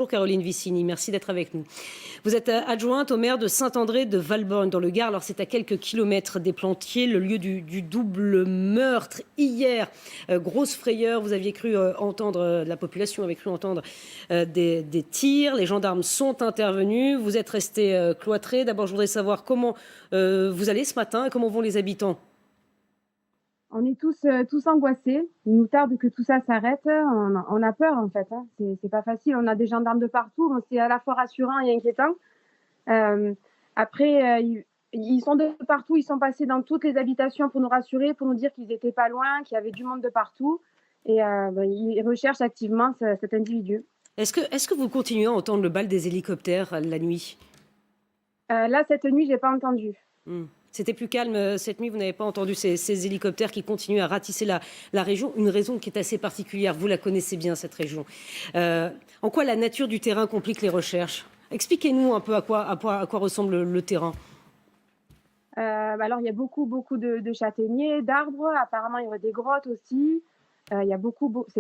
Bonjour Caroline Vicini, merci d'être avec nous. Vous êtes adjointe au maire de Saint-André de Valborgne dans le Gard. Alors c'est à quelques kilomètres des Plantiers, le lieu du double meurtre. Hier, grosse frayeur, vous aviez cru entendre, la population avait cru entendre des tirs. Les gendarmes sont intervenus, vous êtes resté cloîtré. D'abord je voudrais savoir comment vous allez ce matin et comment vont les habitants. On est tous angoissés. Il nous tarde que tout ça s'arrête. On a peur en fait, hein. C'est pas facile. On a des gendarmes de partout. Bon, c'est à la fois rassurant et inquiétant. Hem, après, ils sont de partout. Ils sont passés dans toutes les habitations pour nous rassurer, pour nous dire qu'ils étaient pas loin, qu'il y avait du monde de partout et bah, ils recherchent activement cet individu. Est-ce que vous continuez à entendre le bal des hélicoptères la nuit? Là, cette nuit, j'ai pas entendu. Hmm. C'était plus calme cette nuit, vous n'avez pas entendu ces hélicoptères qui continuent à ratisser la région, une raison qui est assez particulière, vous la connaissez bien cette région. En quoi la nature du terrain complique les recherches? Expliquez-nous un peu à quoi ressemble le terrain. Bah, alors il y a beaucoup de châtaigniers, d'arbres. Apparemment, il y aurait des grottes aussi. Il y a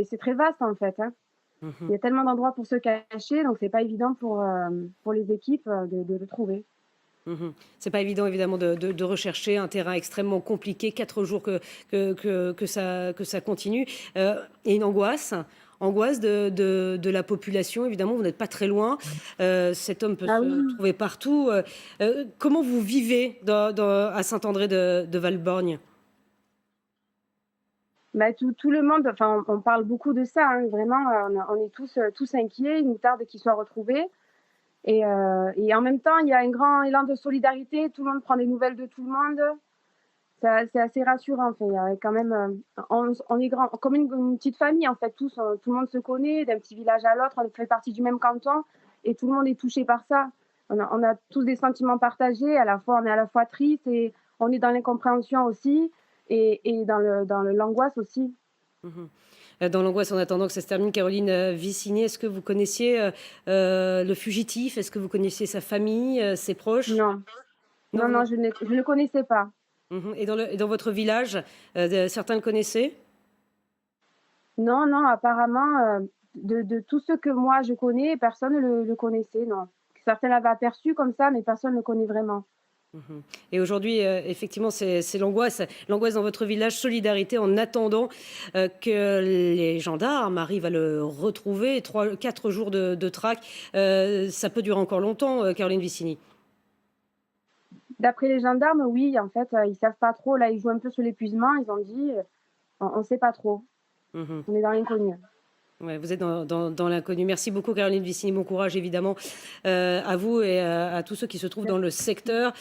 c'est très vaste en fait, hein. Il Mhm. y a tellement d'endroits pour se cacher, donc c'est pas évident pour les équipes, de le trouver. Mhm. C'est pas évident évidemment de rechercher un terrain extrêmement compliqué, 4 jours que ça continue. Et une angoisse de la population, évidemment, vous n'êtes pas très loin. Cet homme peut Ah se oui, trouver partout. Comment vous vivez à Saint-André de Valborgne? bah, tout le monde, enfin, on parle beaucoup de ça, hein, vraiment, on est tous inquiets. Il nous tarde qu'il soit retrouvé et en même temps, il y a un grand élan de solidarité. Tout le monde prend des nouvelles de tout le monde. C'est assez rassurant. Enfin, il y a quand même, on est grand comme une petite famille, en fait, tous, tout le monde se connaît d'un petit village à l'autre. On fait partie du même canton et tout le monde est touché par ça. On a tous des sentiments partagés. À la fois, on est à la fois triste et on est dans l'incompréhension aussi et dans l'angoisse aussi. Mhm. Dans l'angoisse en attendant que ça se termine, Caroline Vicini, est-ce que vous connaissiez le fugitif? Est-ce que vous connaissiez sa famille, ses proches? Non, Non, non, vous non, n'avez- je ne connaissais pas. Mhm. Et dans votre village, certains le connaissaient? Non, non, apparemment, de tous ceux que moi je connais, personne ne le connaissait, non. Certains l'avaient aperçu comme ça, mais personne ne le connaît vraiment. Mhm. Et aujourd'hui, effectivement, c'est l'angoisse dans votre village, solidarité en attendant que les gendarmes arrivent à le retrouver. 4 jours de traque, ça peut durer encore longtemps, Caroline Vicini. D'après les gendarmes, oui, en fait, ils savent pas trop. Là, ils jouent un peu sur l'épuisement. Ils ont dit, on sait pas trop. Mhm. On est dans l'inconnu. Ouais, vous êtes dans l'inconnu. Merci beaucoup, Caroline Vicini. Bon courage, évidemment, à vous et à tous ceux qui se trouvent dans le secteur.